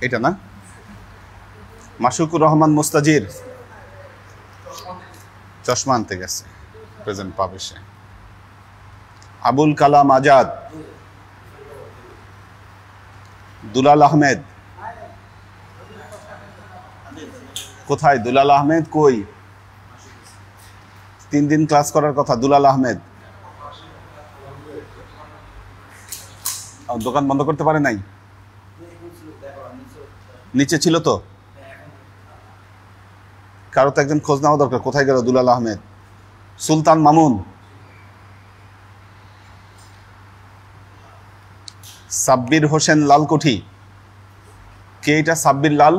এটা না? মাশুকুর রহমান মুস্তাজির চশমা আনতে গেছে, প্রেজেন্ট পাবে সে। আবুল কালাম আজাদ, দুলাল আহমেদ কোথায়? দুলাল আহমেদ কই? 3 দিন ক্লাস করার কথা। দুলাল আহমেদ দোকান বন্ধ করতে পারে নাই? নিচে ছিল তো, কারো তো একজন খোঁজ নেওয়া দরকার। কোথায় গেল দুলাল আহমেদ? সুলতান মামুন, সাব্বির হোসেন লালকুঠি। কে এটা সাব্বির লাল?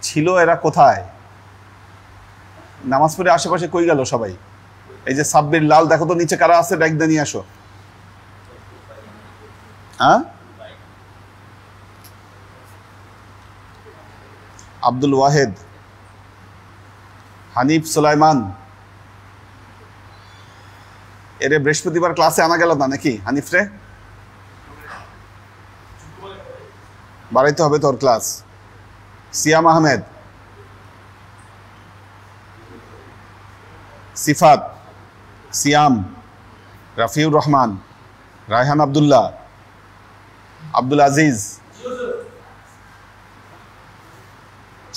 ছিল, এরা কোথায়? নামাজ পড়ে আশেপাশে কই গেল সবাই? এই যে সাব্বির লাল, দেখো তো নিচে কারা আছে, ডাক দিয়ে নিয়ে আসো। হ্যাঁ, আব্দুল ওয়াহেদ, হানিফ সুলাইমান। এরে বৃহস্পতিবার ক্লাসে আনা গেল না নাকি? হানিফ রে বাড়াইতে হবে তোর ক্লাস। সিয়াম আহমেদ, সিফাত, সিয়াম, রাফিউর রহমান, রায়হান আব্দুল্লাহ, আব্দুল আজিজ,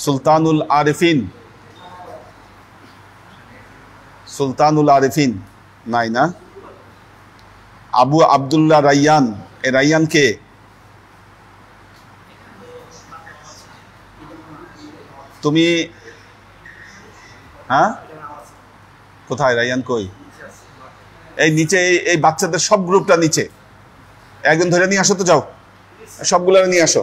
সুলতানুল আরিফিন। সুলতানুল আরিফিন নাই না? আবু আব্দুল্লাহ রাইয়ান। এ রাইয়ান কে? তুমি? হ্যাঁ, কোথায় রাইয়ান কই? এই নিচে, এই বাচ্চাদের সব গ্রুপটা নিচে। একজন ধরে নিয়ে আসো তো, যাও সবগুলো নিয়ে আসো।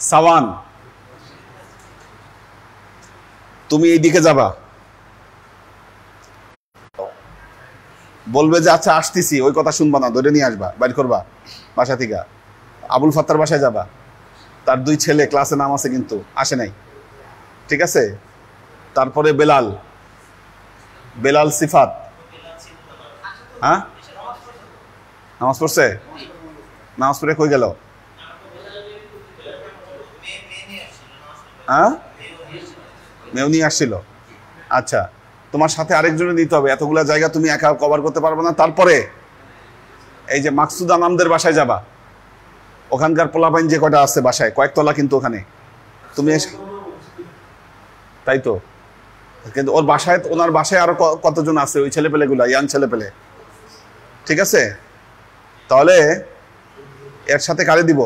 সাওয়ান, তুমি এইদিকে যাবা, বলবে যে আচ্ছা আসতেছি, ওই কথা শুনবা না, ধরে নিয়ে আসবা, বাইর করবা বাসা থেকে। আবুল ফাত্তার বাসায় যাবা, তার 2 ছেলে ক্লাসে নাম আছে কিন্তু আসে নাই, ঠিক আছে? তারপরে বেলাল, বেলাল সিফাত। হ্যাঁ, নামাজ পড়ছে? নামাজ পড়ে কই গেল? হ্যাঁ, মেয়েও নিয়ে আসছিল। আচ্ছা, তোমার সাথে আরেকজনে নিতে হবে, এতগুলা জায়গা তুমি একা কভার করতে পারবে না। তারপরে এই যে মাকসুদ আনামদের বাসায় যাবা, ওখানকার পোলাপাইন যে কয়টা আছে বাসায়, কয়েকতলা কিন্তু ওখানে তুমি তাই তো, কিন্তু ওর বাসায়, ওনার বাসায় আরো কতজন আছে ওই ছেলেপেলেগুলা, ইয়াং ছেলেপেলে, ঠিক আছে? তাহলে এর সাথে কারে দিব?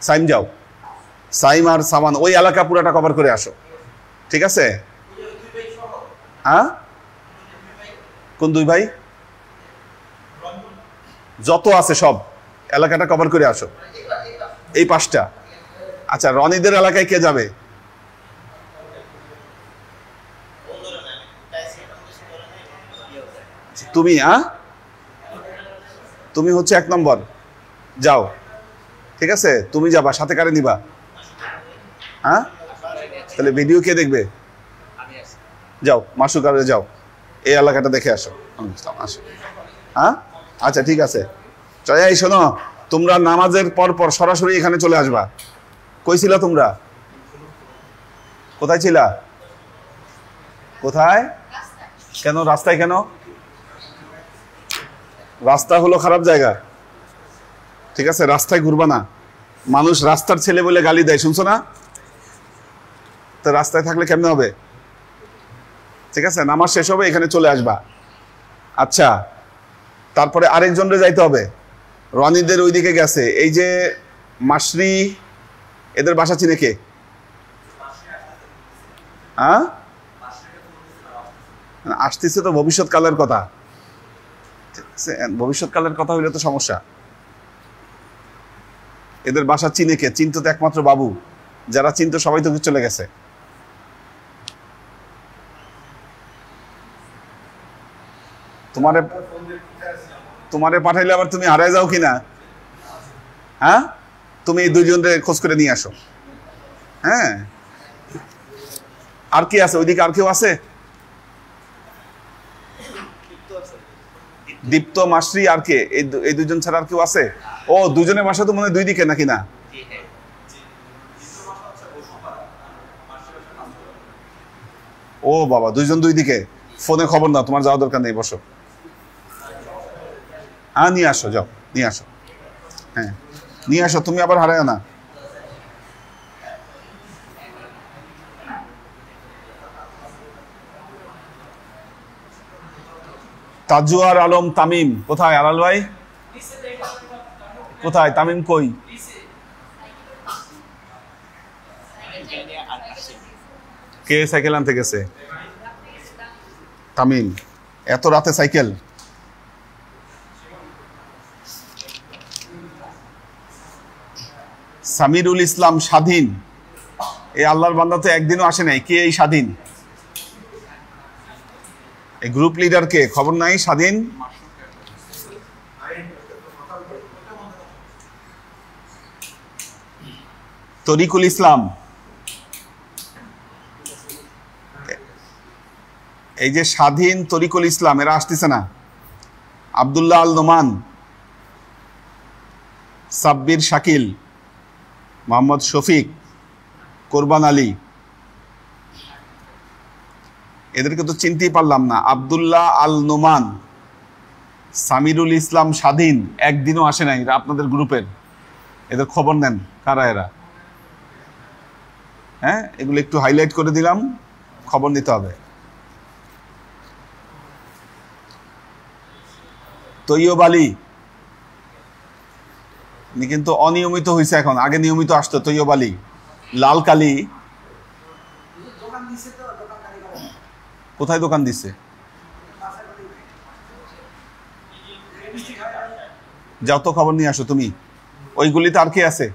সাইম যাও, সাইম আর সামান ওই এলাকা পুরাটা কভার করে আসো, ঠিক আছে? হ্যাঁ, কোন 2 ভাই? যত আছে সব এলাকাটা কভার করে আসো, এই 5টা। আচ্ছা, রনিদের এলাকায় কে যাবে? তুমি? হ্যাঁ, তুমি হচ্ছে 1 নম্বর, যাও, ঠিক আছে? তুমি যাবা, সাথে কারে নিবা? হ্যাঁ, তাহলে ভিডিও কে দেখবে? যাও মাসুকারে যাও, এই এলাকাটা দেখে আসো। আসো। হ্যাঁ, আচ্ছা ঠিক আছে। চলে, এই শোনো, তোমরা নামাজের পর পর সরাসরি এখানে চলে আসবা। কই ছিলা তোমরা? কোথায় ছিলা? কোথায়? কেন রাস্তায়? কেন রাস্তা হলো খারাপ জায়গা, ঠিক আছে? রাস্তায় ঘুরবা না, মানুষ রাস্তার ছেলে বলে গালি দেয়, শুনছো না? তো রাস্তায় থাকলে কেমনে হবে? ঠিক আছে, নামাজ শেষ হবে, এখানে চলে আসবা। আচ্ছা, তারপরে আরেকজনরে যাইতে হবে, রনিদের ওইদিকে গেছে, এই যে মাসরি, এদের বাসা চিনে কে? হ্যাঁ, আসতেছে তো ভবিষ্যৎকালের কথা, ভবিষ্যৎকালের কথা হইলে তো সমস্যা। এদের বাসা চিনে কে? চিনতো তো একমাত্র বাবু, যারা চিনতো সবাই তো চলে গেছে। তোমারে পাঠাইলে আবার তুমি হারায় যাও কিনা? হ্যাঁ, তুমি এই 2 জনের খোঁজ করে নিয়ে আসো। হ্যাঁ, আর কি আছে ওইদিকে? আর কেউ আছে? দীপ্ত, মাসরি, আর কে? এই দুজন ছাড়া আর কেউ আছে? ও, দুজনের বাসা তো মনে হয় দুই দিকে, নাকি না? ও বাবা, দুইজন দুই দিকে। ফোনে খবর নাও, তোমার যাওয়ার দরকার নেই, বসো। হ্যাঁ, নিয়ে আসো, যাও নিয়ে আসো। হ্যাঁ, নিয়ে আসো, তুমি আবার হারায় না। তাজুয়ার আলম তামিম কোথায়? আলাল ভাই কোথায়? তামিম কই? কে সাইকেল আনতে গেছে? তামিম এত রাতে সাইকেল? সামিরুল ইসলাম স্বাধীন, এই আল্লাহর বান্দা তো একদিনও আসে নাই। কে এই স্বাধীন? এই গ্রুপ লিডার কে? খবর নাই। স্বাধীন তরিকুল ইসলাম, এই যে স্বাধীন, তরিকুল ইসলাম, এরা আসতেছে না। আব্দুল্লাহ আল নোমান, সাব্বির শাকিল, মোহাম্মদ শফিক, কোরবান আলী, এদেরকে তো চিনতেই পারলাম না। আব্দুল্লাহ আল নোমান, সামিরুল ইসলাম স্বাধীন একদিনও আসে নাই আপনাদের গ্রুপের। এদের খবর নেন, কারা এরা? হ্যাঁ, এগুলো একটু হাইলাইট করে দিলাম, খবর নিতে হবে। তৈয়ব আলী, উনি কিন্তু অনিয়মিত হয়েছে এখন, আগে নিয়মিত আসতো। তৈয়ব আলী, লাল কালী কোথায় দোকান দিছে? যাও তো, খবর নিয়ে আসো তুমি। ওইগুলিতে আর কে আছে?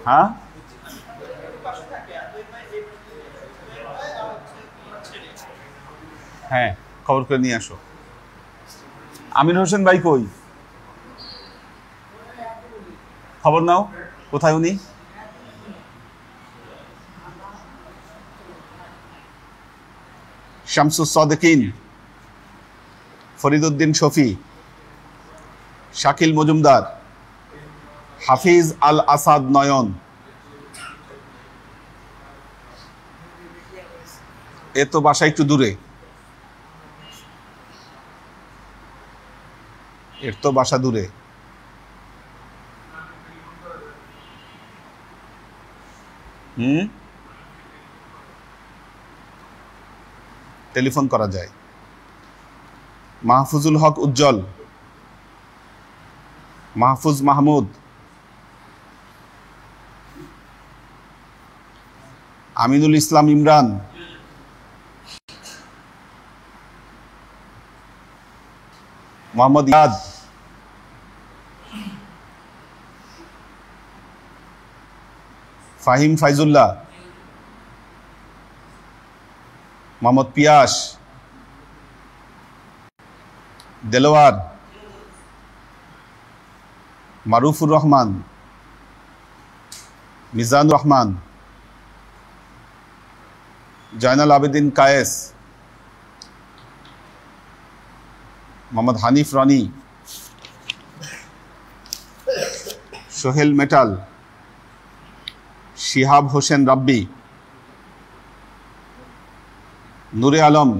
হ্যাঁ, হ্যাঁ, খবর করে নিয়ে আসো। আমির হোসেন ভাই কই? খবর নাও, কোথায় উনি? শামসুস সাদেকিন, ফরিদউদ্দিন শফি, শাকিল মজুমদার, হাফিজ আল আসাদ নয়ন। এ তো বাসা একটু দূরে, এর তো বাসা দূরে। টেলিফোন করা যায়। মাহফুজুল হক উজ্জ্বল, মাহফুজ মাহমুদ, আমিনুল ইসলাম ইমরান, মোহাম্মদ ইয়াদ, ফাহিম ফাইজুল্লাহ, মোহাম্মদ পিয়াস, দেলোয়ার, মারুফুর রহমান, মিজানুর রহমান, জয়নাল আবেদিন কায়েস, মোহাম্মদ হানিফ রনি, সোহেল মেটাল, শিহাব হোসেন রাব্বি, নূরে আলম,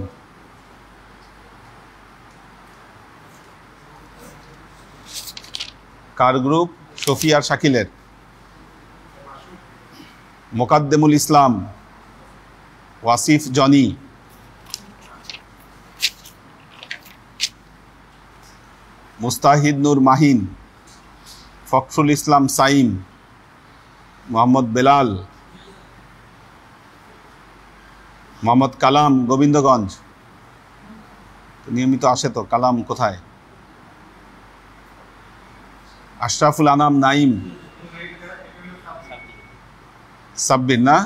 কার গ্রুপ? শফি আর শাকিলের। মোকাদ্দেমুল ইসলাম, ওয়াসিফ জনি, মুস্তাহিদ নূর মাহিন, ফখরুল ইসলাম সাইম, মোহাম্মদ বেলাল, মোহাম্মদ কালাম গোবিন্দগঞ্জ, নিয়মিত আসে তো। কালাম কোথায়? আশরাফুল আনাম নাইম, সাব্বির না?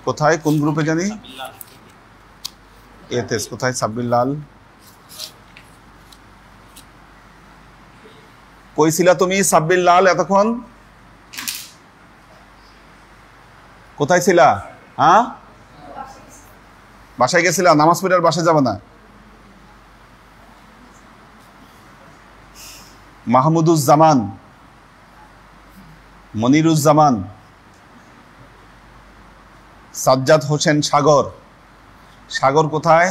কোথায়, কোন গ্রুপে জানি? এতেস কোথায়? সাব্বির লাল, কই ছিলা তুমি সাব্বির লাল এতক্ষণ? কোথায় ছিলা? হ্যাঁ, বাসায় গেছিলা? নামাজ পড়ে আর বাসায় যাবে না? মাহমুদুজ্জামান, মনিরুজ্জামান, সাজ্জাদ হোসেন সাগর। সাগর কোথায়?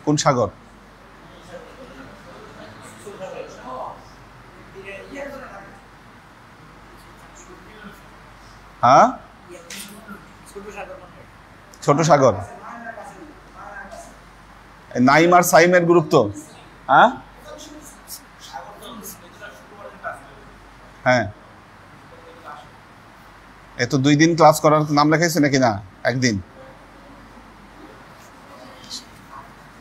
কোন সাগর? হ্যাঁ, ছোট সাগর। নাইম আর সাইমের গ্রুপ তো। হ্যাঁ হ্যাঁ, এ তো 2 দিন ক্লাস করার নাম লেখাইছে নাকি না? একদিন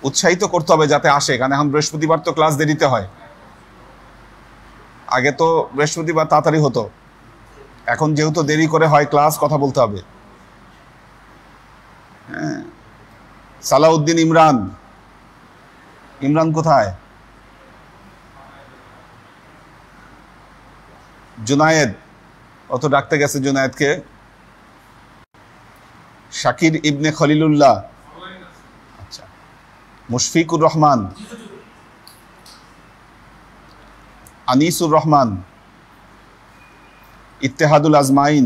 উৎসাহিত করতে হবে যাতে আসে, কারণ এখন বৃহস্পতিবার তো ক্লাস দেরিতে হয়। আগে তো বৃহস্পতিবার তাড়াতাড়ি হতো, এখন যেহেতু দেরি করে হয় ক্লাস, কথা বলতে হবে। হ্যাঁ, সালাউদ্দিন ইমরান। ইমরান কোথায়? জুনায়েদ, অত ডাকতে গেছে জুনায়েদকে। শাকির ইবনে খলিলুল্লাহ। আচ্ছা, মুশফিকুর রহমান, আনিসুর রহমান, ইত্তেহাদুল আজমাইন,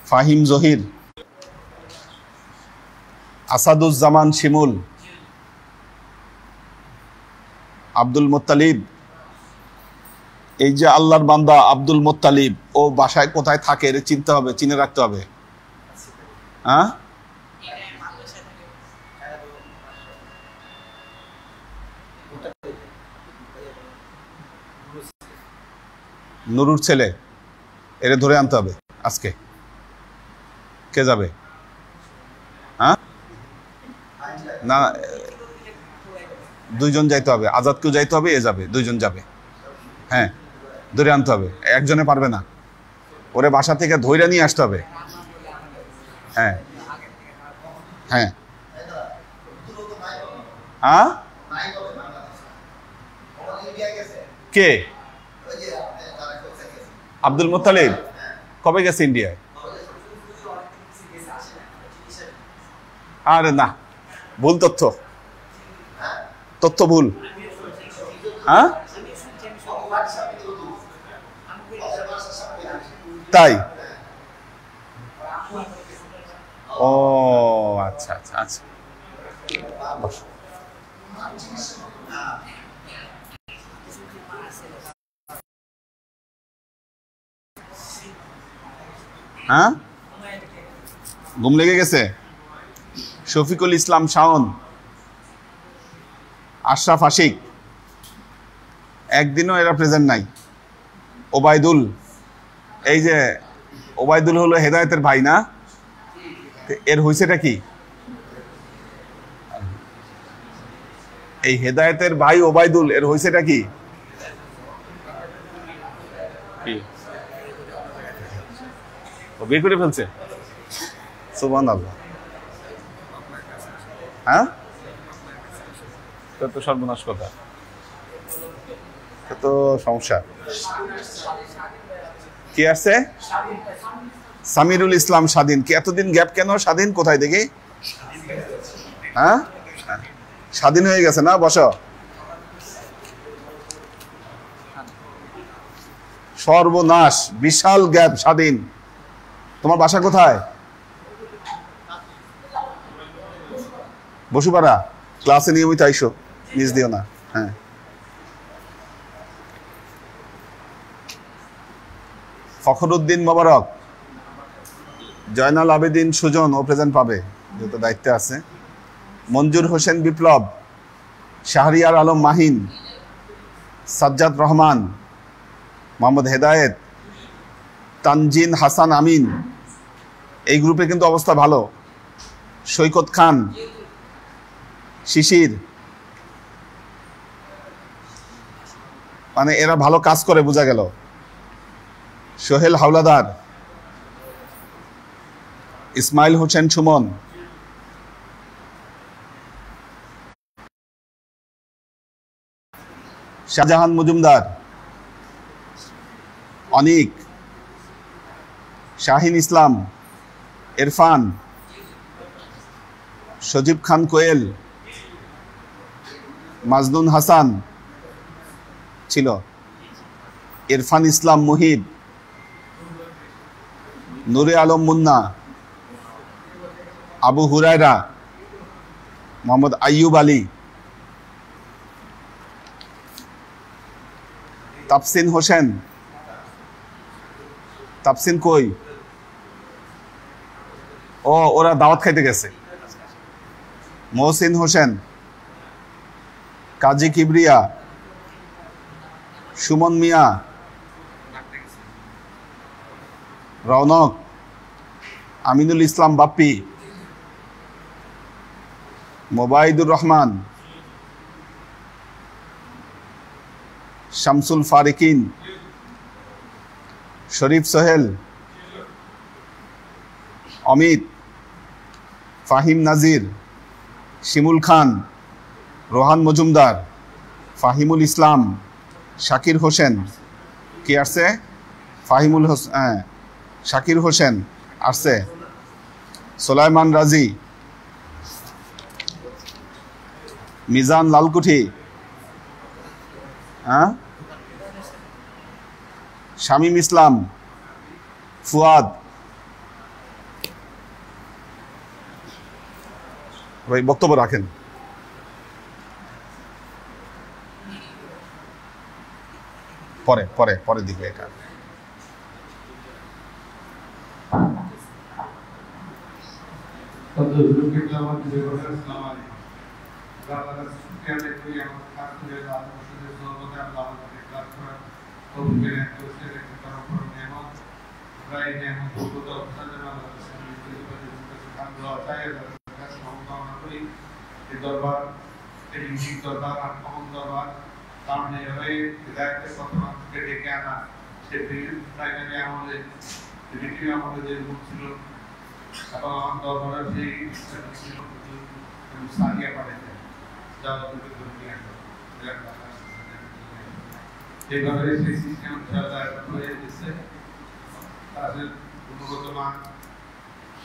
ফাহিম জহির, আসাদুজ্জামান শিমুল, আব্দুল মুত্তালিব। এই যে আল্লাহর বান্দা আব্দুল মুত্তালিব, ও বাসায় কোথায় থাকে এর চিনতে হবে, চিনে রাখতে হবে। হ্যাঁ, নুরুর ছেলে, এরে ধরে আনতে হবে আজকে। কে যাবে? হ্যাঁ, না, 2 জন যাইতে হবে, আজাদকেও যাইতে হবে, এ যাবে, 2 জন যাবে। হ্যাঁ, ধরে আনতে হবে, একজনে পারবে না, ওরে বাসা থেকে ধইরা নিয়ে আসতে হবে। হ্যাঁ হ্যাঁ হ্যাঁ, কে? আব্দুল মুত্তালিব কবে গেছে ইন্ডিয়ায়? আরে না, ভুল তথ্য, তথ্য ভুল। হ্যাঁ, তাই? ও আচ্ছা আচ্ছা আচ্ছা, হ্যাঁ, ঘুম লেগে গেছে। শফিকুল ইসলাম শাওন, আশরাফ আশিক, একদিনও এরা প্রেজেন্ট নাই। ওবায়দুল, এই যে ওবায়দুল হলো হেদায়েতের ভাই না? এর হইছেটা কি? এই হেদায়েতের ভাই ওবায়দুল, এর হইছেটা কি? ও বিয়ে করে ফেলছে, সুবহানাল্লাহ। হ্যাঁ, তো সর্বনাশ কথা, তো সমস্যা। কি আছে? সামিরুল ইসলাম স্বাধীন। কি এতদিন গ্যাপ কেন? স্বাধীন কোথায় দেখি? হ্যাঁ, স্বাধীন হয়ে গেছে না? বসো। সর্বনাশ, বিশাল গ্যাপ। স্বাধীন, তোমার বাসা কোথায়? বসুপাড়া। ক্লাসে নিয়মিত আইসো, মিস দিও না। হ্যাঁ, ফখরুদ্দিন মোবারক, জয়নাল আবেদিন সুজন, ও প্রেজেন্ট পাবে যেহেতু দায়িত্বে আছে। মঞ্জুর হোসেন বিপ্লব, শাহরিয়ার আলম মাহিন, সাজ্জাদ রহমান, মোহাম্মদ হেদায়েত, তানজিন হাসান আমিন, এই গ্রুপে কিন্তু অবস্থা ভালো। সৈকত খান, শিশির, মানে এরা ভালো কাজ করে বোঝা গেল। সোহেল হাওলাদার, ইসমাইল হোসেন সুমন, শাহজাহান মজুমদার, অনিক, শাহিন ইসলাম, ইরফান, সজীব খান কোয়েল, মাজনুন হাসান ছিল, ইরফান ইসলাম মুহিব, নূরে আলম মুন্না, আবু হুরায়রা, মোহাম্মদ আইয়ুব আলী, তাফসিন হোসেন, তাফসিন কই? ও, ওরা দাওয়াত খাইতে গেছে। মহসিন হোসেন, কাজী কিবরিয়া, সুমন মিয়া, রৌনক, আমিনুল ইসলাম বাপ্পি, মোবাইদুর রহমান, শামসুল ফারিকিন, শরীফ সোহেল, অমিত, ফাহিম নাজির, শিমুল খান, রোহান মজুমদার, ফাহিমুল ইসলাম, শাকির হোসেন, কি আসছে? ফাহিমুল হোসেন, হ্যাঁ, শাকির হোসেন আসছে, সোলাইমান রাজি, মিজান লালকুঠি, হ্যাঁ, শামীম ইসলাম, ফুয়াদ। ভাই বক্তব্য রাখেন। পরে পরে পরে দিকে এটা দরবার দরবার আর কমন দরবার কারণ এভাবে বিধায়কদের প্রথমকে ডেকে আনা সে প্রাইমারি আমলে দ্বিতীয় আমলে যে রূপ ছিল এবং আমার দরবারের সেই সারিয়া পাঠাইতেন যা এইভাবে সেই সিস্টেম হয়ে গেছে তাদের গুণগত মান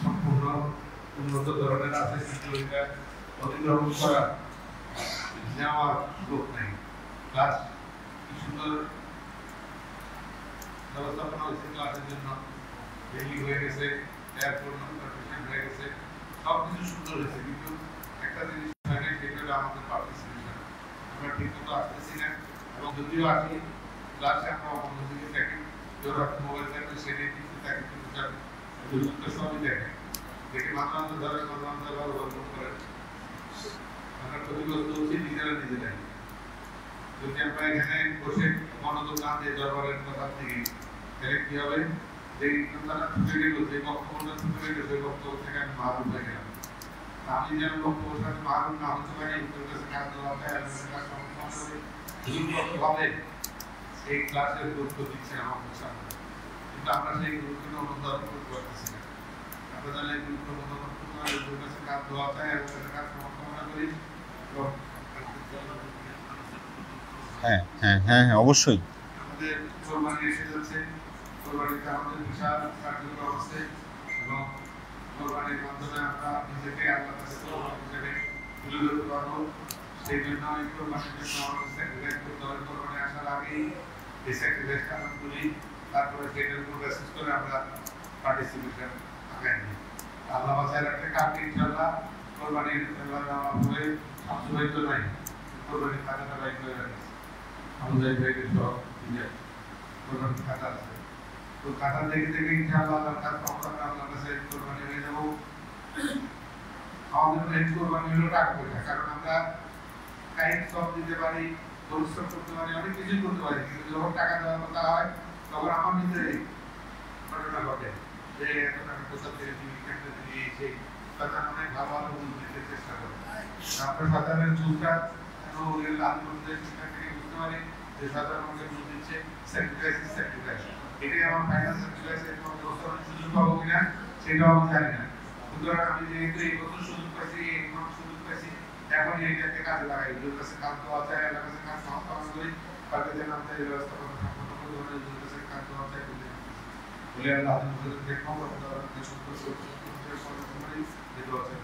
সম্পূর্ণ উন্নত ধরনের আছে কিন্তু এটা অধিগ্রহণ করা নেওয়ার লোক নেই। ক্লাস কি সুন্দর ব্যবস্থাপনা হয়েছে ক্লাসের জন্য, ডেলি হয়ে গেছে, এয়ারপোর্ট পারমিশন হয়ে গেছে, সব কিছু সুন্দর হয়েছে, কিন্তু একটা জিনিস হয় না, সেটা হলো আমাদের পার্টিসিপেশন। আমরা ঠিক মতো আসতেছি না, এবং যদিও আসি ক্লাসে আমরা অন্যদিকে দেখি কেউ মোবাইল থাকলে সেটাই কিন্তু তাকে কিন্তু যাবে সবই দেখে দেখে মাত্র ধরে মাত্র গল্প করে আমরা ক্ষতিগ্রস্ত হচ্ছি নিজেরা নিজেরাই। যদি আমরা এখানে বসে মনোযোগ না দিয়ে দরবারের কথা থেকে তাহলে কি হবে, যে তারা ছুটে গেল, যে বক্তব্যটা ছুটে গেল, সেই বক্তব্য থেকে আমি মাহরুম হয়ে গেলাম। আমি যেন বক্তব্যের সাথে মাহরুম না হতে পারি, তোর কাছে কাজ দেওয়া হয় হবে এই ক্লাসের গুরুত্ব দিচ্ছে আমাদের সামনে, কিন্তু আমরা সেই গুরুত্বটা অনুধাবন করতে পারতেছি না। আমরা জানি গুরুত্ব অনুধাবন করতে পারি, তোর কাছে কাজ দেওয়া হয় এবং কাজ কামনা করি। হ্যাঁ হ্যাঁ হ্যাঁ হ্যাঁ অবশ্যই। আমাদের কোরবানি এসে যাচ্ছে, কোরবানিতে আমাদের বিশাল কার্যক্রম আছে এবং কোরবানির মাধ্যমে আমরা নিজেকে আল্লাহর কাছে হিসেবে তুলে ধরতে পারবো। সেই জন্য এই কোরবানির জন্য আমাদের স্যাক্রিফাইস করতে হবে। কোরবানি আসার আগেই এই স্যাক্রিফাইসটা আমরা করি, তারপরে সেটার উপর বেসিস করে আমরা পার্টিসিপেশন আগাই নিই। আল্লাহ বাঁচায় রাখতে কালকে ইনশাআল্লাহ কোরবানির হয়ে সবসময় তো নাই, কোরবানির খাতাটা বাইক করে রাখছি আমাদের ব্যাগের সব কোরবানির খাতা আছে, তো খাতা দেখে দেখে ইনশাআল্লাহ আল্লাহর কাছে আল্লাহর কাছে কোরবানি হয়ে যাবো। আমাদের মেন কোরবানি হলো টাকা পয়সা, কারণ আমরা টাইম সব দিতে পারি, পরিশ্রম করতে পারি, অনেক কিছুই করতে পারি, কিন্তু যখন টাকা দেওয়ার কথা হয় তখন আমার নিজেরই ঘটনা ঘটে যে এত টাকা কোথা থেকে দিই, কেমনে দিই, সেই কথা অনেক ভালো ভালো বুঝতে চেষ্টা করি। আমরা সাধারণ চুলটা লাল করতে সেখান থেকে বুঝতে পারি যে সাধারণ আমাকে বুঝ দিচ্ছে স্যাক্রিফাইস স্যাক্রিফাইস, এটাই আমার ফাইনাল স্যাক্রিফাইস। এর মধ্যে সুযোগ পাবো কিনা সেটাও আমি জানি না, সুতরাং আমি যেহেতু এই বছর সুযোগ পাইছি, এই সুযোগ পাইছি, এখন এইটাকে কাজে লাগাই। ওর কাছে কাজ দেওয়া চাই, আল্লাহর কাছে কাজ কামনা করি পার্কে যে নামতে এই ব্যবস্থা করতে কোনো ধরনের জন্য কাজ করা যায় বলে আল্লাহ আমাদের দেখো আমরা সত্য সত্য সত্য যেটা আছে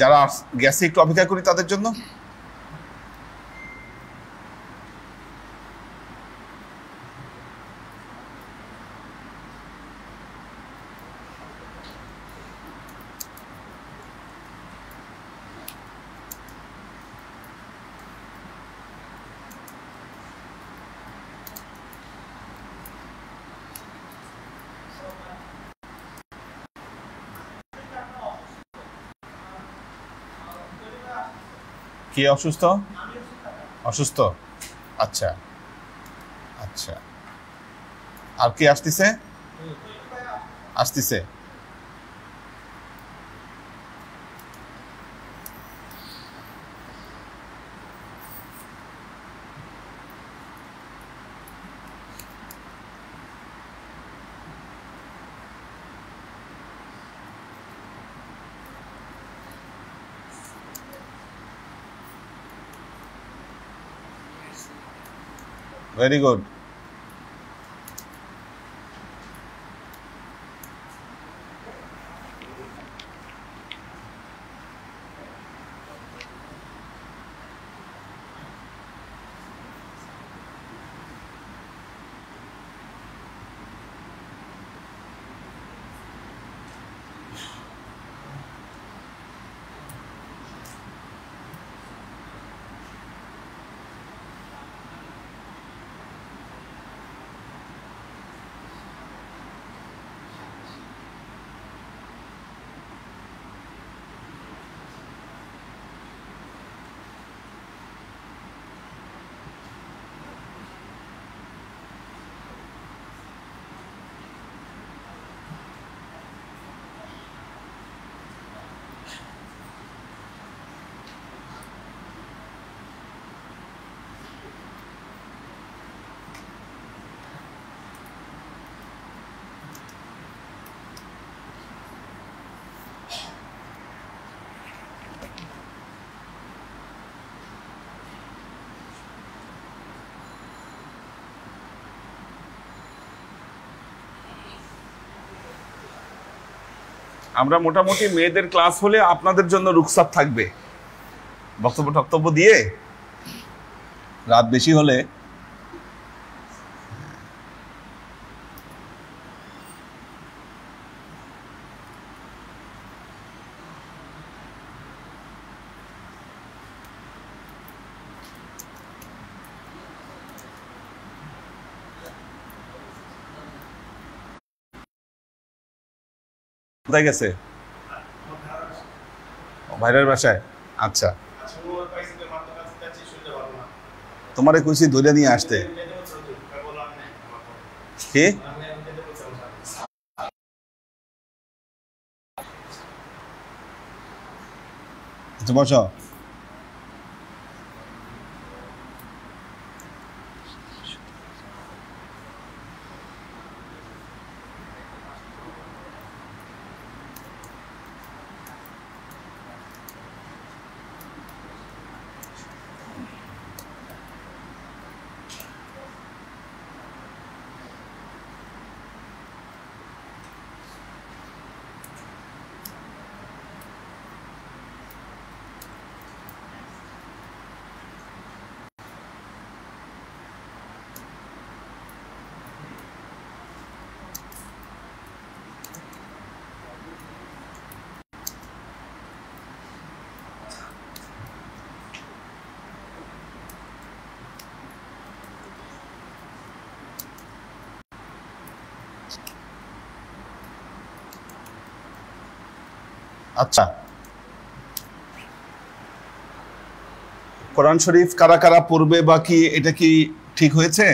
যারা গ্যাসে একটু অপেক্ষা করি তাদের জন্য। কে অসুস্থ? অসুস্থ, আচ্ছা আচ্ছা। আর কে আসতেছে? আসতেছে। Very good. আমরা মোটামুটি মেয়েদের ক্লাস হলে আপনাদের জন্য রুখসাত থাকবে, বক্তব্য দিয়ে রাত বেশি হলে কোথায় গেছে? ভাইরার বাসায়। আচ্ছা, তোমারে কইছি ধরে নিয়ে আসতে। কি বসো। আচ্ছা, কোরআন শরীফ কারা কারা পড়বে বা কি এটা কি ঠিক হয়েছে?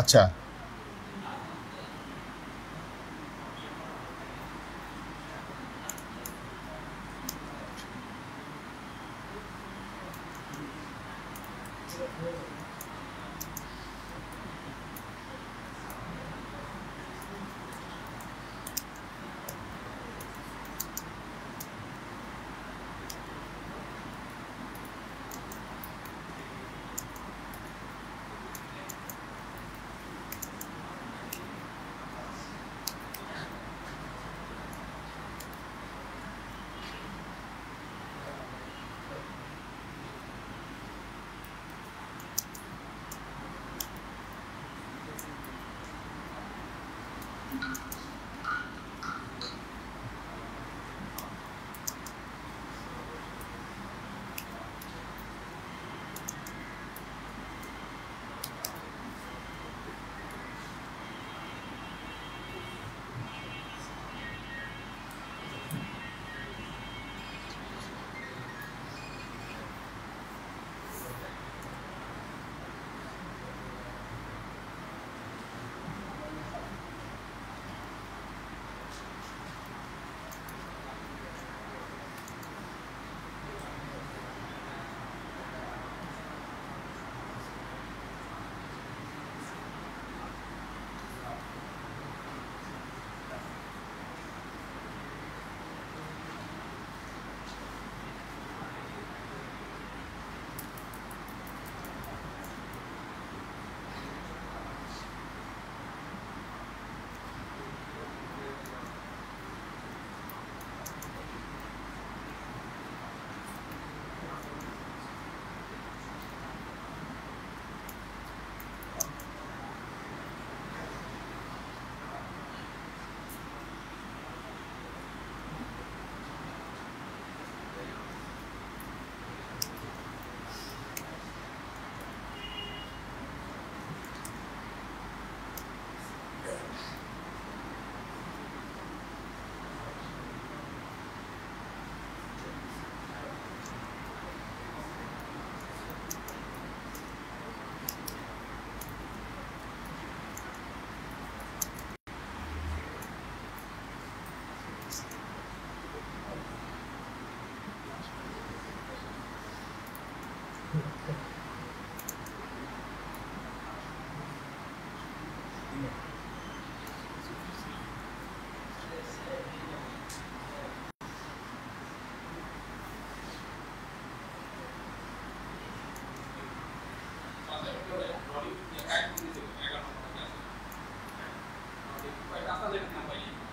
আচ্ছা,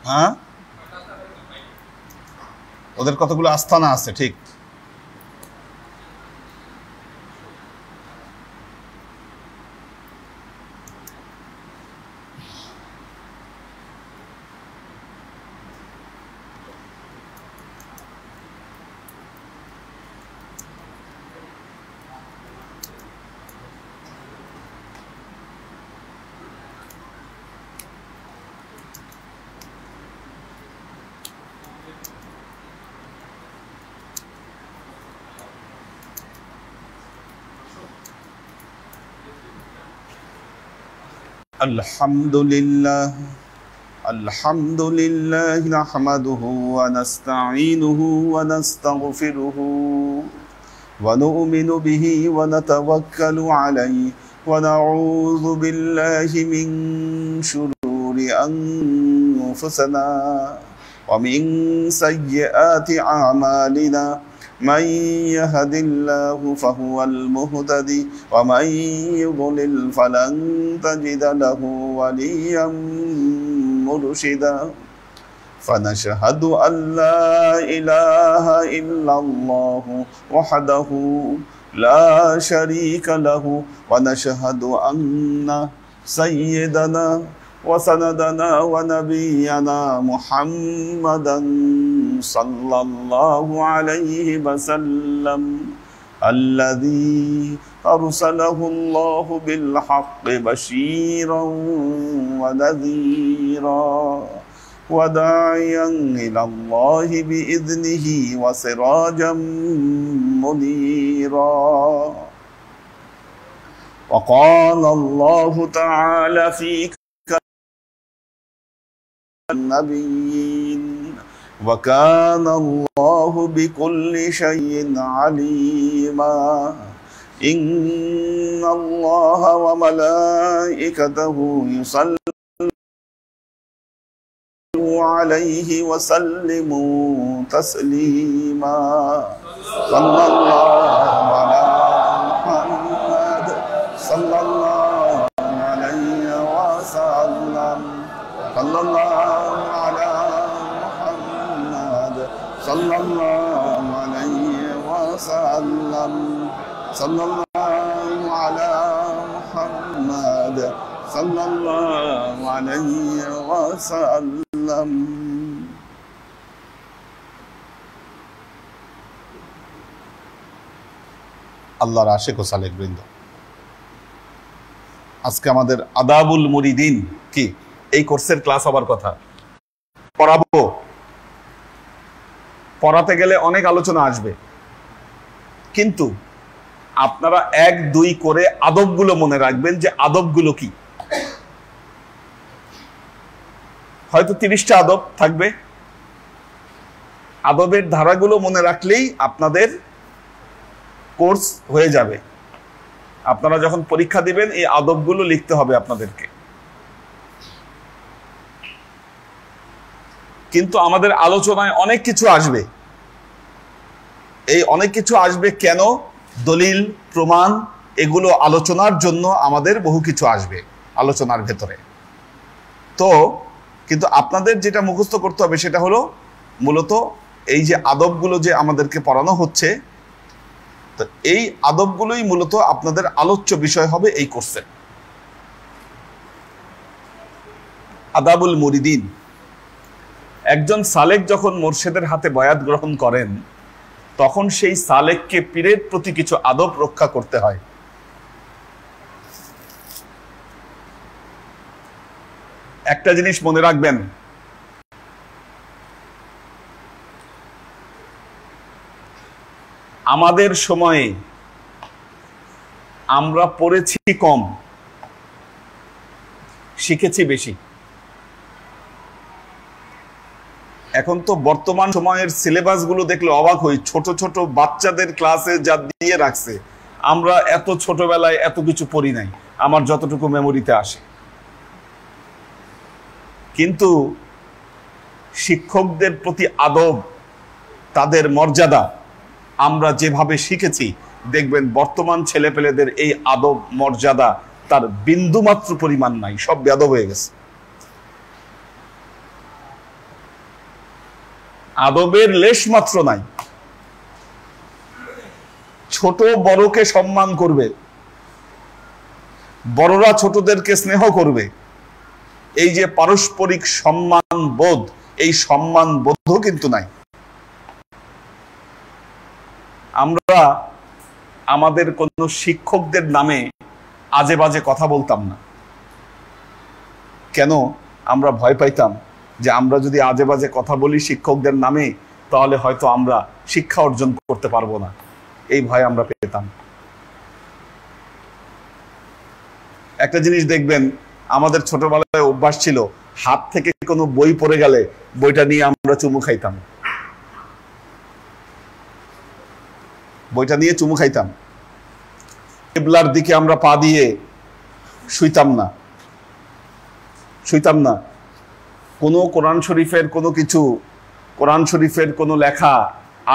হ্যাঁ, ওদের কতগুলো আস্তানা আছে, ঠিক। আলহামদুলিল্লাহ আলহামদুলিল্লাহ নাহমাদুহু ওয়া নাস্তাঈনুহু ওয়া নাস্তাগফিরুহু ওয়া নু'মিনু বিহি ওয়া নাতাওয়াক্কালু আলাইহি ওয়া নাউযু বিল্লাহি মিন শুরুরি আনফুসিনা ওয়া মিন সাইয়্যাতি আমালিনা من يهد الله فهو المهتدي ومن يضلل فلن تجد له وليا مرشدا فنشهد أن لا إله إلا الله وحده لا شريك له ونشهد أن سيدنا وسندنا ونبينا محمدا صلى الله عليه وسلم الذي أرسله الله بالحق بشيرا ونذيرا وداعيا إلى الله بإذنه وسراجا منيرا وقال الله تعالى في النبيين وكان الله بكل شيء عليما إن الله وملائكته يصلون عليه وسلموا تسليما صلى الله على محمد صلى الله عليه وسلم صلى الله على محمد صلى الله عليه وسلم صلى الله على محمد صلى الله عليه وسلم আল্লাহর আশিক ও সালেক বৃন্দ, আজকে আমাদের আদাবুল মুরিদিন কি এই কোর্সের ক্লাস হবার কথা। পড়াবো, পড়াতে গেলে অনেক আলোচনা আসবে, কিন্তু আপনারা 1-2 করে আদবগুলো মনে রাখবেন যে আদবগুলো কি। হয়তো 30টা আদব থাকবে। আদবের ধারাগুলো মনে রাখলেই আপনাদের কোর্স হয়ে যাবে। আপনারা যখন পরীক্ষা দিবেন এই আদবগুলো লিখতে হবে আপনাদেরকে। কিন্তু আমাদের আলোচনায় অনেক কিছু আসবে। এই অনেক কিছু আসবে কেন? দলিল, প্রমাণ, এগুলো আলোচনার জন্য আমাদের বহু কিছু আসবে আলোচনার ভেতরে। তো কিন্তু আপনাদের যেটা মুখস্থ করতে হবে সেটা হলো মূলত এই যে আদবগুলো যে আমাদেরকে পড়ানো হচ্ছে, তো এই আদবগুলোই মূলত আপনাদের আলোচ্য বিষয় হবে এই কোর্সে। আদাবুল মুরিদিন, একজন সালেক যখন মোর্শেদের হাতে বয়াত গ্রহণ করেন তখন সেই সালেককে পীরের প্রতি কিছু আদব রক্ষা করতে হয়। একটা জিনিস মনে রাখবেন, আমাদের সময়ে আমরা পড়েছি কম, শিখেছি বেশি। এখন তো বর্তমান সময়ের সিলেবাস গুলো দেখলে অবাক হই। ছোট ছোট বাচ্চাদের ক্লাসে যা দিয়ে রাখছে, আমরা এত ছোটবেলায় এত কিছু পড়ি নাই, আমার যতটুকু মেমোরিতে আসে। কিন্তু শিক্ষকদের প্রতি আদব, তাদের মর্যাদা আমরা যেভাবে শিখেছি, দেখবেন বর্তমান ছেলেপেলেদের এই আদব মর্যাদা তার বিন্দুমাত্র পরিমাণ নাই, সব বেয়াদব হয়ে গেছে। আদবের লেশ মাত্র নাই। ছোট বড়কে সম্মান করবে, বড়রা ছোটদেরকে স্নেহ করবে। এই যে পারস্পরিক সম্মান বোধ, এই সম্মান বোধ কিন্তু নাই। আমরা আমাদের কোন শিক্ষকদের নামে আজে বাজে কথা বলতাম না। কেন? আমরা ভয় পাইতাম যে আমরা যদি আজে বাজে কথা বলি শিক্ষকদের নামে, তাহলে হয়তো আমরা শিক্ষা অর্জন করতে পারবো না, এই ভয় আমরা পেতাম। একটা জিনিস দেখবেন, আমাদের ছোটবেলায় অভ্যাস ছিল, হাত থেকে কোনো বই পড়ে গেলে বইটা নিয়ে আমরা চুমু খাইতাম, বইটা নিয়ে চুমু খাইতাম। কিবলার দিকে আমরা পা দিয়ে শুইতাম না। কোনো কোরআন শরীফের কোনো কিছু, কোরআন শরীফের কোনো লেখা,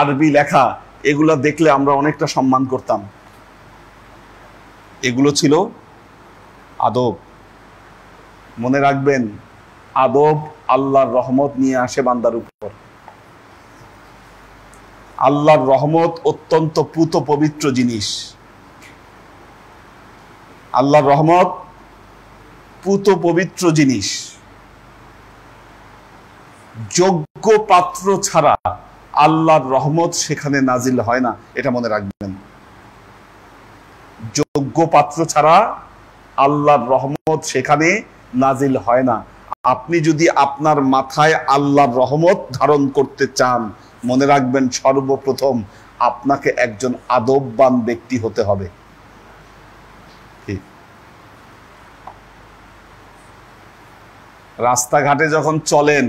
আরবি লেখা, এগুলো দেখলে আমরা অনেকটা সম্মান করতাম। এগুলো ছিল আদব। মনে রাখবেন, আদব আল্লাহর রহমত নিয়ে আসে বান্দার উপর। আল্লাহর রহমত অত্যন্ত পুত পবিত্র জিনিস। আল্লাহর রহমত পুত পবিত্র জিনিস। যোগ্য পাত্র ছাড়া আল্লাহর রহমত সেখানে নাজিল হয় না, এটা মনে রাখবেন। যোগ্য পাত্র ছাড়া আল্লাহর রহমত সেখানে নাজিল হয় না। আপনি যদি আপনার মাথায় আল্লাহর রহমত ধারণ করতে চান, মনে রাখবেন সর্বপ্রথম আপনাকে একজন আদববান ব্যক্তি হতে হবে। রাস্তাঘাটে যখন চলেন,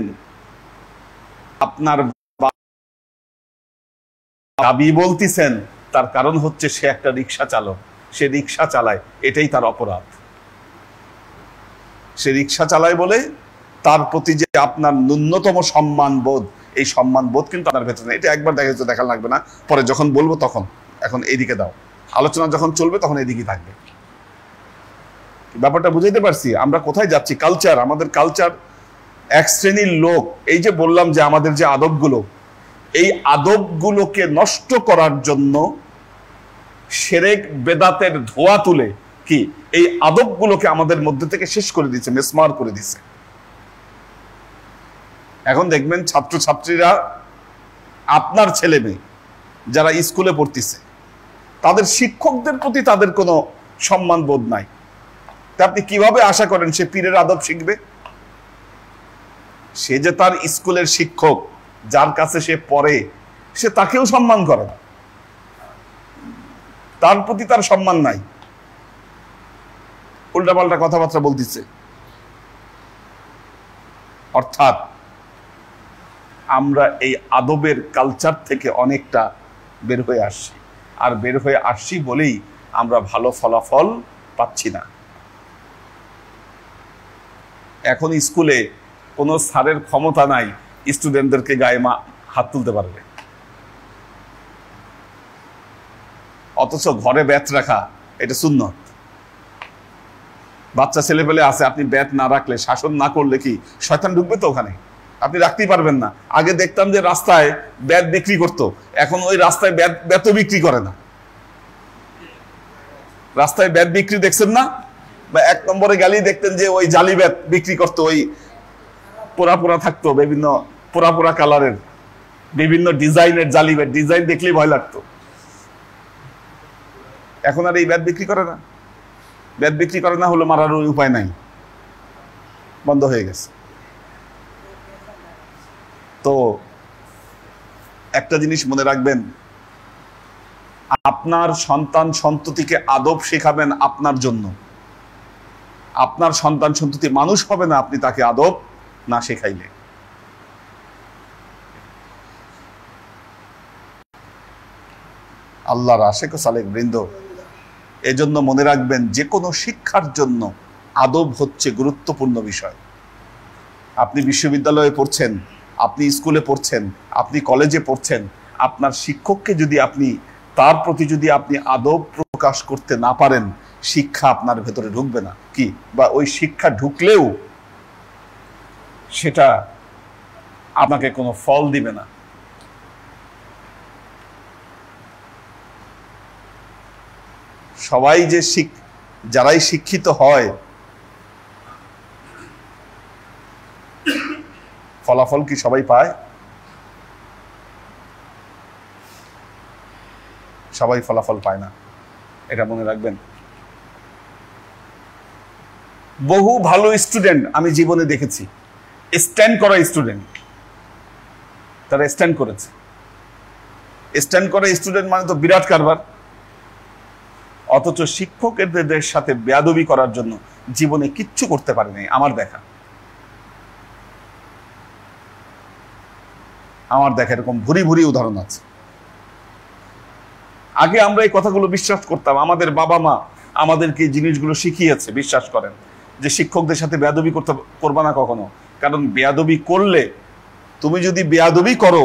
আপনার দাবি বলতেছেন, তার কারণ হচ্ছে সে একটা রিক্সা চালক, সে রিক্সা চালায়, এটাই তার অপরাধ। সে রিক্সা চালায় বলে তার প্রতি যে আপনার ন্যূনতম সম্মান বোধ, এই সম্মান বোধ কিন্তু আপনার ভেতরে নেই। এটা একবার দেখা লাগবে না, পরে যখন বলবো তখন। এখন এইদিকে দাও, আলোচনা যখন চলবে তখন এইদিকে থাকবে। ব্যাপারটা বুঝাইতে পারছি আমরা কোথায় যাচ্ছি? কালচার, আমাদের কালচার, এক শ্রেণীর লোক, এই যে বললাম যে আমাদের যে আদবগুলো, এই আদবগুলোকে নষ্ট করার জন্য শিরক বেদাতের ধোঁয়া তুলে কি এই আদবগুলোকে আমাদের মধ্যে থেকে শেষ করে দিয়েছে, মেসমার করে দিয়েছে। এখন দেখবেন ছাত্রছাত্রীরা, আপনার ছেলে মেয়ে যারা স্কুলে পড়তেছে, তাদের শিক্ষকদের প্রতি তাদের কোনো সম্মান বোধ নাই। তা আপনি কিভাবে আশা করেন সে পীরের আদব শিখবে? সে যে তার স্কুলের শিক্ষক, যার কাছে সে পড়ে, সে তাকেও সম্মান করে না, তার প্রতি তার সম্মান নাই, উল্টাপাল্টা কথাবার্তা বলতেছে। অর্থাৎ আমরা এই আদবের কালচার থেকে অনেকটা বের হয়ে আসছি, আর বের হয়ে আসছি বলেই আমরা ভালো ফলাফল পাচ্ছি না। এখন স্কুলে কোনো স্যারের ক্ষমতা নাই স্টুডেন্টদেরকে গায়ে হাত তুলতে পারবে, অথচ ঘরে ব্যাট রাখা এটা সুন্নত। বাচ্চা ছেলে পেলে আছে, আপনি ব্যাট না রাখলে, শাসন না করলে কি শয়তান ঢুকবে তো ওখানে? আপনি রাখতেই পারবেন না। আগে দেখতাম যে রাস্তায় ব্যাট বিক্রি করতো, এখন ওই রাস্তায় ব্যাটও বিক্রি করে না। রাস্তায় ব্যাট বিক্রি দেখছেন না? বা এক নম্বরে গেলেই দেখতেন যে ওই জালি ব্যাট বিক্রি করতো, ওই পোড়া পোড়া থাকতো, বিভিন্ন পোড়া পোড়া কালারের, বিভিন্ন ডিজাইনের জালি ব্যাট, ডিজাইন দেখলেই ভয় লাগতো। এখন আর এই ব্যাট বিক্রি করে না। ব্যাট বিক্রি করে না হলো মারার উপায় নাই, বন্ধ হয়ে গেছে। তো একটা জিনিস মনে রাখবেন, আপনার সন্তান সন্ততিকে আদব শেখাবেন আপনার জন্য। আপনার সন্তান সন্ততি মানুষ হবে না আপনি তাকে আদব না শেখাইলে। আল্লাহর আশেক ও সালেক বৃন্দ, এজন্য মনে রাখবেন যে কোনো শিক্ষার জন্য আদব হচ্ছে গুরুত্বপূর্ণ বিষয়। আপনি বিশ্ববিদ্যালয়ে পড়ছেন, আপনি স্কুলে পড়ছেন, আপনি কলেজে পড়ছেন, আপনার শিক্ষককে যদি আপনি, তার প্রতি যদি আপনি আদব প্রকাশ করতে না পারেন, শিক্ষা আপনার ভেতরে ঢুকবে না। কি বা ওই শিক্ষা ঢুকলেও সেটা আপনাকে কোনো ফল দিবে না। সবাই যে যারাই শিক্ষিত হয়, ফলাফল কি সবাই পায়? সবাই ফলাফল পায় না, এটা মনে রাখবেন। বহু ভালো স্টুডেন্ট আমি জীবনে দেখেছি, স্ট্যান্ড করা স্টুডেন্ট, তারা স্ট্যান্ড করেছে। স্ট্যান্ড করা স্টুডেন্ট মানে তো বিরাট কারবার। অথচ শিক্ষকদের সাথে বেয়াদবি করার জন্য জীবনে কিচ্ছু করতে পারেনি আমার দেখা। এরকম ভুরি ভুরি উদাহরণ আছে। আগে আমরা এই কথাগুলো বিশ্বাস করতাম, আমাদের বাবা মা আমাদেরকে এই জিনিসগুলো শিখিয়েছে। বিশ্বাস করেন যে শিক্ষকদের সাথে বেয়াদবি করবা না কখনো, কারণ বেয়াদবি করলে, তুমি যদি বেয়াদবি করো,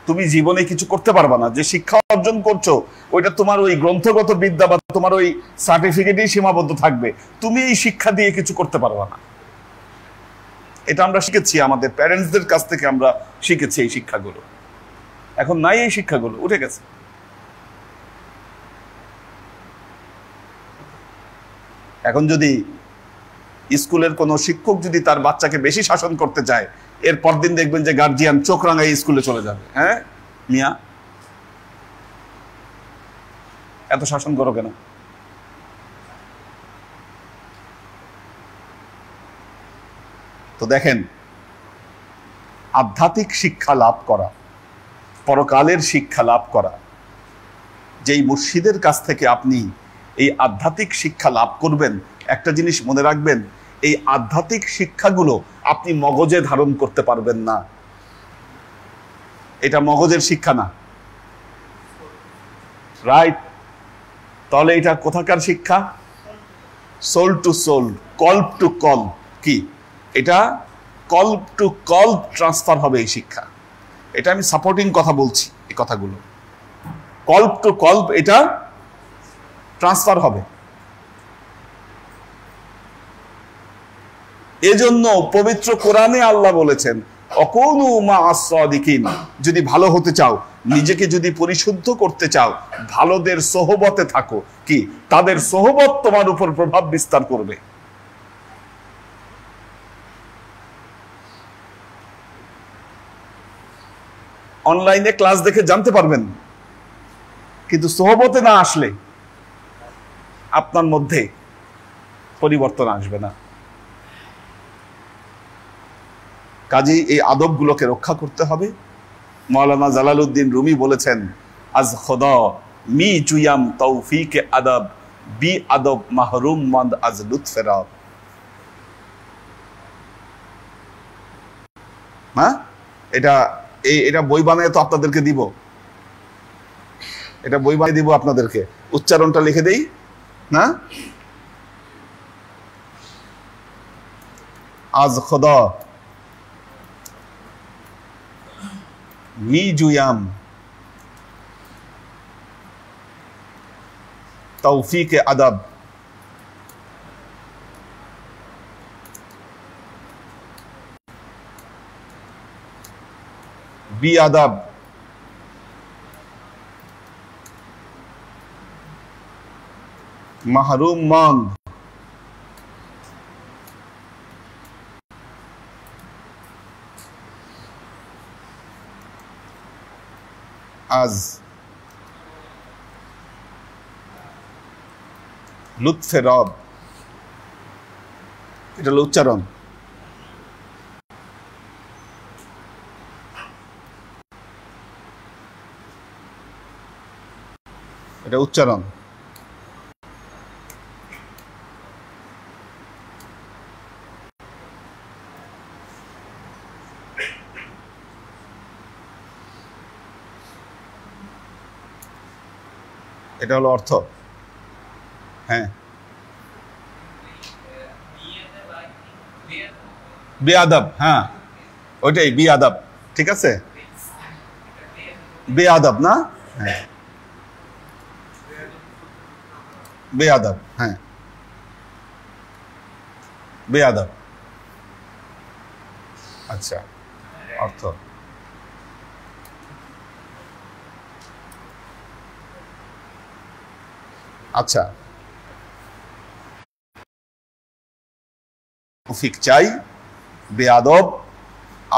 তুমি জীবনে কিছু করতে পারবা না। যে শিক্ষা অর্জন করছো ওইটা তোমার ওই গ্রন্থগত বিদ্যা বা তোমার ওই সার্টিফিকেটেই সীমাবদ্ধ থাকবে, তুমি এই শিক্ষা দিয়ে কিছু করতে পারবা না। এটা আমরা শিখেছি, আমাদের প্যারেন্টসদের কাছ থেকে আমরা শিখেছি এই শিক্ষাগুলো। এখন নাই, এই শিক্ষাগুলো উঠে গেছে। এখন যদি স্কুলের কোনো শিক্ষক যদি তার বাচ্চাকে বেশি শাসন করতে চায়, এর পরদিন দেখবেন যে গার্জিয়ান চোখ রাঙাই স্কুলে চলে যাবে। হ্যাঁ মিয়া, এত শাসন করো কেন? তো দেখেন, আধ্যাত্মিক শিক্ষা লাভ করা, পরকালের শিক্ষা লাভ করা, যেই মুর্শিদের কাছ থেকে আপনি এই আধ্যাত্মিক শিক্ষা লাভ করবেন, একটা জিনিস মনে রাখবেন, এই আধ্যাত্মিক শিক্ষাগুলো আপনি মগজে ধারণ করতে পারবেন না। এটা মগজের শিক্ষা না, রাইট? তাহলে এটা কোথাকার শিক্ষা? সোল টু সোল, কল্প টু কল্প। কি এটা? কল্প টু কল্প ট্রান্সফার হবে এই শিক্ষা। এটা আমি সাপোর্টিং কথা বলছি, এই কথাগুলো কল্প টু কল্প এটা ট্রান্সফার হবে। এজন্য পবিত্র কোরআনে আল্লাহ বলেছেন, অকুনু মা আস-সাদিকিন, যদি ভালো হতে চাও, নিজেকে যদি পরিশুদ্ধ করতে চাও, ভালোদের সোহবতে থাকো। কি তাদের সোহবত তোমার উপর প্রভাব বিস্তার করবে। অনলাইনে ক্লাস দেখে জানতে পারবেন, কিন্তু সোহবতে না আসলে আপনার মধ্যে পরিবর্তন আসবে না। কাজেই এই আদবগুলোকে রক্ষা করতে হবে। মাওলানা জালালউদ্দিন রুমি বলেছেন, আজ খোদা মি জুয়াম তৌফিকে আদব, বি আদব মাহরুম মন্দ আজ লুৎফে রব। হ্যাঁ, এটা বই বানায় তো আপনাদেরকে দিব, এটা বই বানিয়ে দিব আপনাদেরকে। উচ্চারণটা লিখে দেই না? আজ খোদা মি জুয়াম তৌফিকে আদব, বি আদব মাহরুম মন্দ আজ লুৎফে রব। এটা হলো উচ্চারণ। এটা উচ্চারণ। এটা হলো অর্থ। হ্যাঁ, বেয়াদব। হ্যাঁ, ওইটাই বেয়াদব। ঠিক আছে, বেয়াদব না? হ্যাঁ, বেয়াদব। হ্যাঁ, বেয়াদব। আচ্ছা, অর্থ। আচ্ছা, তৌফিক চাই, বেয়াদব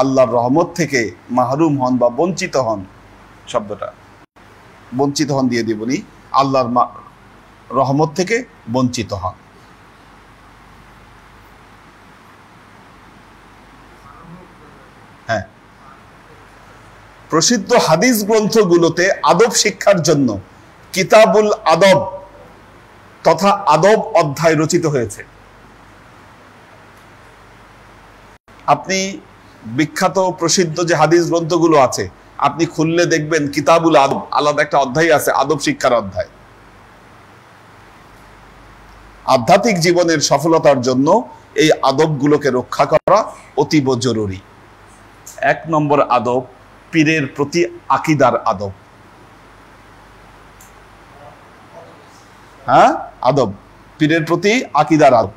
আল্লাহর রহমত থেকে মাহরুম হন বা বঞ্চিত হন। শব্দটা বঞ্চিত হন দিয়ে দিবনি, আল্লাহর রহমত থেকে বঞ্চিত হন। হ্যাঁ, প্রসিদ্ধ হাদিস গ্রন্থগুলোতে আদব শিক্ষার জন্য কিতাবুল আদব তথা আদব অধ্যায় রচিত হয়েছে। আপনি বিখ্যাত প্রসিদ্ধ যে হাদিস গ্রন্থগুলো আছে, আপনি খুললে দেখবেন কিতাবুল আদব, আলাদা একটা অধ্যায় আছে, আদব শিক্ষার অধ্যায়। আধ্যাত্মিক জীবনের সফলতার জন্য এই আদবগুলোকে রক্ষা করা অতীব জরুরি। 1 নম্বর আদব, পীরের প্রতি আকীদার আদব। হ্যাঁ, আদব, পীরের প্রতি আকীদার আদব।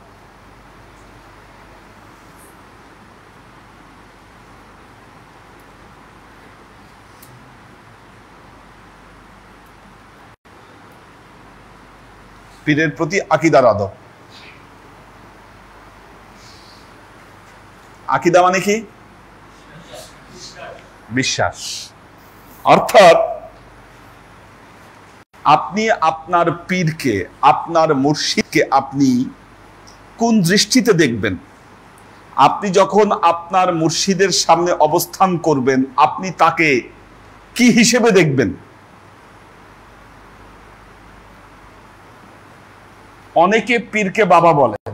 পীরের প্রতি আকীদার আদব। আকীদা মানে কি? বিশ্বাস। অর্থাৎ আপনি আপনার পীরকে, আপনার মুর্শিদকে আপনি কোন দৃষ্টিতে দেখবেন, আপনি যখন আপনার মুর্শিদের সামনে অবস্থান করবেন, আপনি তাকে কি হিসেবে দেখবেন? অনেকে পীরকে বাবা বলেন,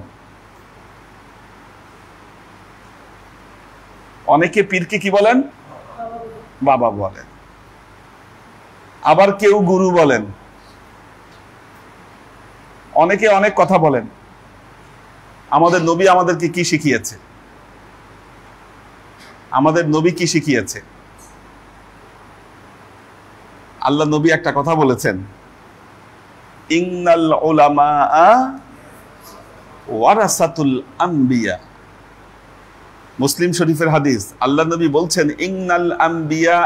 অনেকে পীরকে কি বলেন? বাবা বলেন। আবার কেউ গুরু বলেন, অনেকে অনেক কথা বলেন। আমাদের নবী আমাদেরকে কি শিখিয়েছে? আমাদের নবী কি শিখিয়েছে? আল্লাহ নবী একটা কথা বলেছেন, ইন্নাল উলামা ওয়ারাসাতুল আম্বিয়া। মুসলিম শরীফের হাদিস, আল্লাহ নবী বলছেন, ইন্নাল আম্বিয়া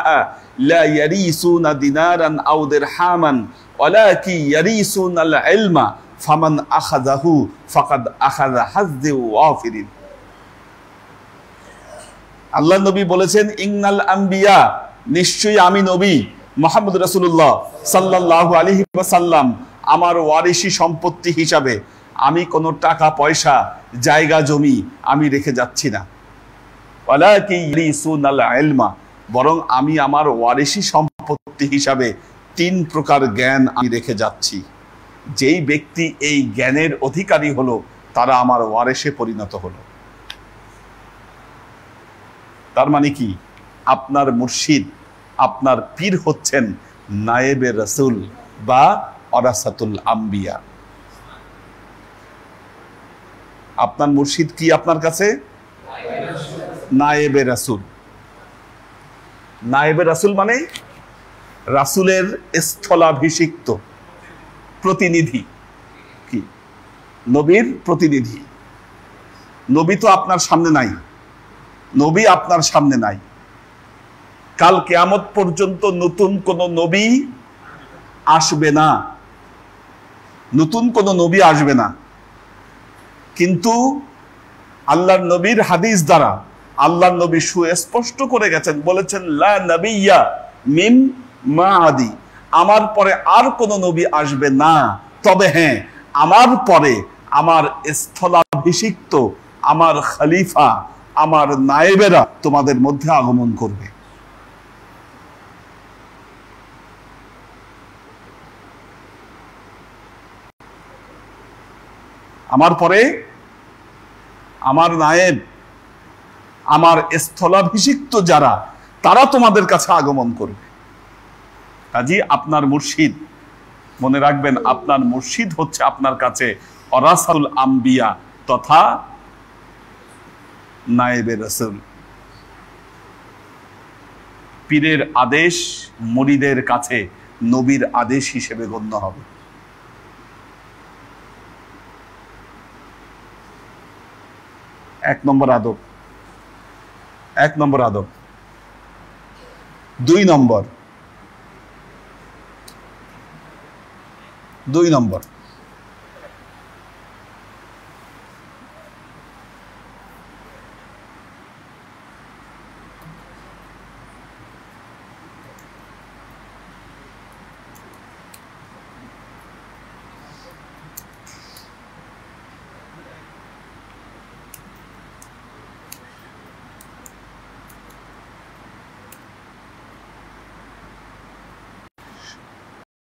লা ইয়ারিসুনা দিনারান আও দিরহামান ওয়ালাকি ইয়ারিসুনাল ইলমা ফামান আখাযাহু ফাকাদ আখাযা হাজ্জু ওয়াফিরিন। আল্লাহ নবী বলেছেন, ইন্নাল আম্বিয়া, নিশ্চয়ই আমি নবী মুহাম্মদ রাসূলুল্লাহ সাল্লাল্লাহু আলাইহি ওয়াসাল্লাম, আমার ওয়ারিসি সম্পত্তি হিসাবে আমি কোনো টাকা পয়সা জায়গা জমি আমি রেখে যাচ্ছি না। ওয়ালাকি ইয়ারিসুনাল ইলমা, বরং আমি আমার ওয়ারিসি সম্পত্তি হিসাবে 3 প্রকার জ্ঞান আমি রেখে যাচ্ছি। যেই ব্যক্তি এই জ্ঞানের অধিকারী হলো, তারা আমার ওয়ারিসে পরিণত হলো। তার মানে কি? আপনার মুর্শিদ, আপনার পীর হচ্ছেন নায়েবে রাসূল বা ওয়ারাসাতুল আম্বিয়া। আপনার মুর্শিদ কি আপনার কাছে? নায়েবে রাসূল। নায়েবে রাসূল মানে রাসূলের স্থলাভিষিক্ত প্রতিনিধি। কি? নবীর প্রতিনিধি। নবী তো আপনার সামনে নাই, নবী আপনার সামনে নাই। কাল কিয়ামত পর্যন্ত নতুন কোন নবী আসবে না, নতুন কোন নবী আসবে না। কিন্তু আল্লাহর নবীর হাদিস দ্বারা আল্লাহর নবী সুস্পষ্ট করে গেছেন, বলেছেন, লা নবিয়্যা মিন মাআদি, আমার পরে আর কোন নবী আসবে না। তবে হ্যাঁ, আমার পরে আমার স্থলাভিষিক্ত, আমার খলিফা, আমার নায়েবেরা তোমাদের মধ্যে আগমন করবে। আমার পরে আমার নায়েব, আমার স্থলাভিষিক্ত যারা, তারা তোমাদের কাছে আগমন করবে। কাজী আপনার মুর্শিদ, মনে রাখবেন, আপনার মুর্শিদ হচ্ছে আপনার কাছে ওয়ারাসাতুল আম্বিয়া তথা নায়েবে রাসূল। পীরের আদেশ মুরিদের কাছে নবীর আদেশ হিসেবে গণ্য হবে। এক নম্বর আদব। 2 নম্বর